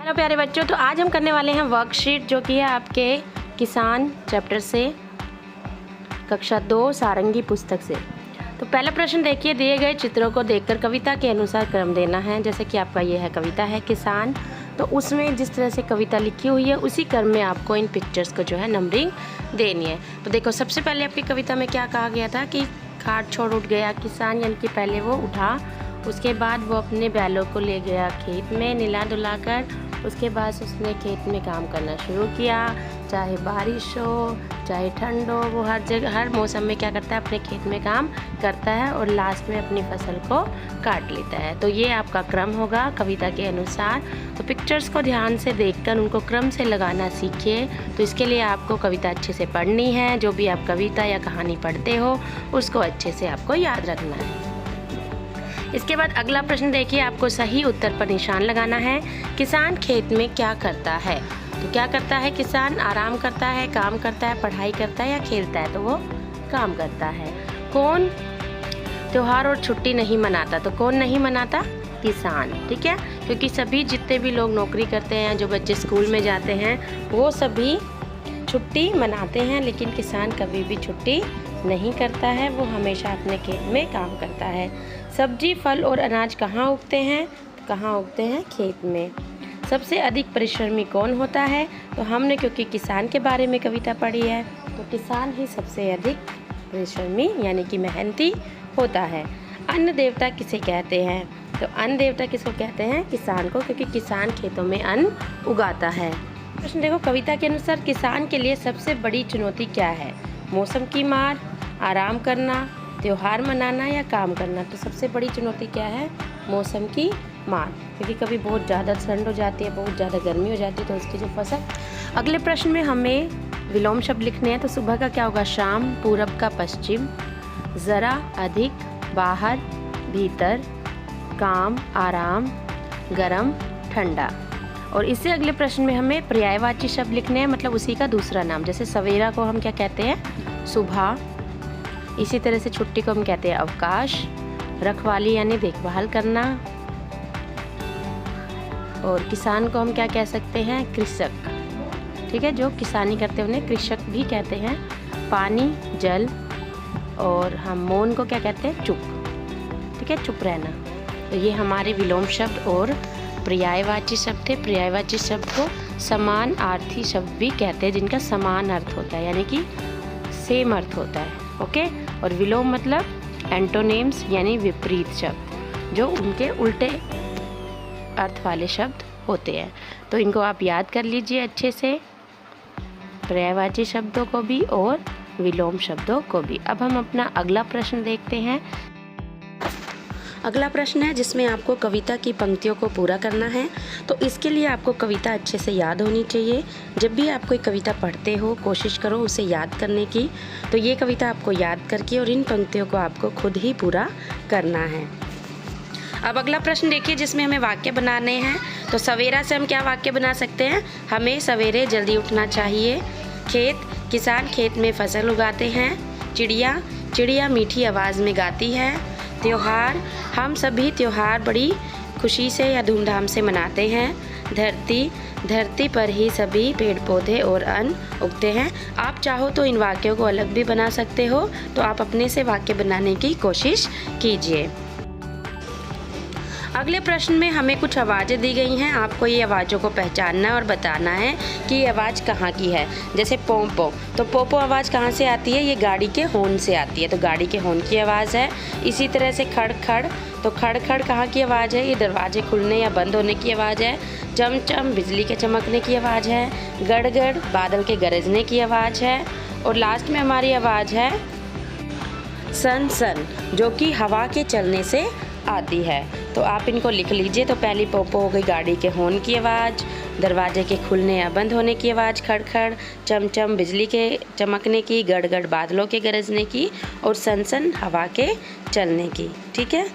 Hello प्यारे बच्चों, तो आज हम करने वाले हैं वर्कशीट जो कि है आपके किसान चैप्टर से कक्षा 2 सारंगी पुस्तक से। तो पहला प्रश्न देखिए, दिए गए चित्रों को देखकर कविता के अनुसार क्रम देना है। जैसे कि आपका ये है कविता है किसान, तो उसमें जिस तरह से कविता लिखी हुई है उसी क्रम में आपको इन पिक्चर्स को जो है नंबरिंग देनी है। तो देखो, सबसे पहले आपकी कविता में क्या कहा गया था कि खाट छोड़ उठ गया किसान, यानी कि पहले वो उठा, उसके बाद वो अपने बैलों को ले गया खेत में निला धुला कर। उसके बाद उसने खेत में काम करना शुरू किया, चाहे बारिश हो चाहे ठंड हो, वो हर जगह हर मौसम में क्या करता है, अपने खेत में काम करता है और लास्ट में अपनी फसल को काट लेता है। तो ये आपका क्रम होगा कविता के अनुसार। तो पिक्चर्स को ध्यान से देखकर उनको क्रम से लगाना सीखिए। तो इसके लिए आपको कविता अच्छे से पढ़नी है। जो भी आप कविता या कहानी पढ़ते हो उसको अच्छे से आपको याद रखना है। इसके बाद अगला प्रश्न देखिए, आपको सही उत्तर पर निशान लगाना है। किसान खेत में क्या करता है? तो क्या करता है किसान? आराम करता है, काम करता है, पढ़ाई करता है या खेलता है? तो वो काम करता है। कौन त्योहार और छुट्टी नहीं मनाता? तो कौन नहीं मनाता? किसान। ठीक है, क्योंकि सभी जितने भी लोग नौकरी करते हैं, जो बच्चे स्कूल में जाते हैं, वो सभी छुट्टी मनाते हैं, लेकिन किसान कभी भी छुट्टी नहीं करता है। वो हमेशा अपने खेत में काम करता है। सब्जी, फल और अनाज कहाँ उगते हैं? कहाँ उगते हैं? खेत में। सबसे अधिक परिश्रमी कौन होता है? तो हमने क्योंकि किसान के बारे में कविता पढ़ी है, तो किसान ही सबसे अधिक परिश्रमी यानी कि मेहनती होता है। अन्न देवता किसे कहते हैं? तो अन्न देवता किसको कहते हैं? किसान को, क्योंकि किसान खेतों में अन्न उगाता है। प्रश्न देखो, कविता के अनुसार किसान के लिए सबसे बड़ी चुनौती क्या है? मौसम की मार, आराम करना, त्योहार मनाना या काम करना? तो सबसे बड़ी चुनौती क्या है? मौसम की मार, क्योंकि कभी बहुत ज़्यादा ठंड हो जाती है, बहुत ज़्यादा गर्मी हो जाती है, तो उसकी जो फसल। अगले प्रश्न में हमें विलोम शब्द लिखने हैं। तो सुबह का क्या होगा? शाम, पूरब का पश्चिम, ज़रा, अधिक, बाहर, भीतर, काम, आराम, गरम, ठंडा। और इससे अगले प्रश्न में हमें पर्यायवाची शब्द लिखने हैं, मतलब उसी का दूसरा नाम। जैसे सवेरा को हम क्या कहते हैं? सुबह। इसी तरह से छुट्टी को हम कहते हैं अवकाश। रखवाली यानी देखभाल करना। और किसान को हम क्या कह सकते हैं? कृषक। ठीक है, जो किसानी करते हैं उन्हें कृषक भी कहते हैं। पानी, जल। और हम मौन को क्या कहते हैं? चुप। ठीक है, चुप रहना। तो ये हमारे विलोम शब्द और पर्यायवाची शब्द थे। पर्यायवाची शब्द को समानार्थी शब्द भी कहते हैं, जिनका समान अर्थ होता है, यानी कि सेम अर्थ होता है। ओके। और विलोम मतलब एंटोनिम्स यानी विपरीत शब्द, जो उनके उल्टे अर्थ वाले शब्द होते हैं। तो इनको आप याद कर लीजिए अच्छे से, पर्यायवाची शब्दों को भी और विलोम शब्दों को भी। अब हम अपना अगला प्रश्न देखते हैं। अगला प्रश्न है जिसमें आपको कविता की पंक्तियों को पूरा करना है। तो इसके लिए आपको कविता अच्छे से याद होनी चाहिए। जब भी आप कोई कविता पढ़ते हो, कोशिश करो उसे याद करने की। तो ये कविता आपको याद करके और इन पंक्तियों को आपको खुद ही पूरा करना है। अब अगला प्रश्न देखिए, जिसमें हमें वाक्य बनाने हैं। तो सवेरा से हम क्या वाक्य बना सकते हैं? हमें सवेरे जल्दी उठना चाहिए। खेत, किसान खेत में फसल उगाते हैं। चिड़िया, चिड़िया मीठी आवाज़ में गाती है। त्योहार, हम सभी त्योहार बड़ी खुशी से या धूमधाम से मनाते हैं। धरती, धरती पर ही सभी पेड़ पौधे और अन्न उगते हैं। आप चाहो तो इन वाक्यों को अलग भी बना सकते हो, तो आप अपने से वाक्य बनाने की कोशिश कीजिए। अगले प्रश्न में हमें कुछ आवाज़ें दी गई हैं। आपको ये आवाज़ों को पहचानना और बताना है कि ये आवाज़ कहाँ की है। जैसे पोंपो, तो पोपो आवाज़ कहाँ से आती है? ये गाड़ी के हॉर्न से आती है, तो गाड़ी के हॉर्न की आवाज़ है। इसी तरह से खड़ खड़, तो खड़ खड़ कहाँ की आवाज़ है? ये दरवाजे खुलने या बंद होने की आवाज़ है। चम चम, बिजली के चमकने की आवाज़ है। गड़ गड़, बादल के गरजने की आवाज़ है। और लास्ट में हमारी आवाज़ है सन सन, जो कि हवा के चलने से आती है। तो आप इनको लिख लीजिए। तो पहली पोपो हो गई गाड़ी के हॉर्न की आवाज़, दरवाजे के खुलने या बंद होने की आवाज़ खड़ खड़, चमचम बिजली के चमकने की, गड़गड़ बादलों के गरजने की, और सनसन हवा के चलने की। ठीक है।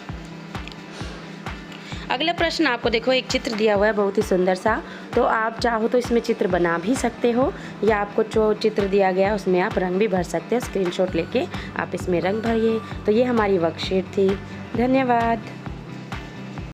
अगला प्रश्न आपको देखो, एक चित्र दिया हुआ है बहुत ही सुंदर सा। तो आप चाहो तो इसमें चित्र बना भी सकते हो, या आपको जो चित्र दिया गया है उसमें आप रंग भी भर सकते हो। स्क्रीनशॉट लेके आप इसमें रंग भरिए। तो ये हमारी वर्कशीट थी। धन्यवाद।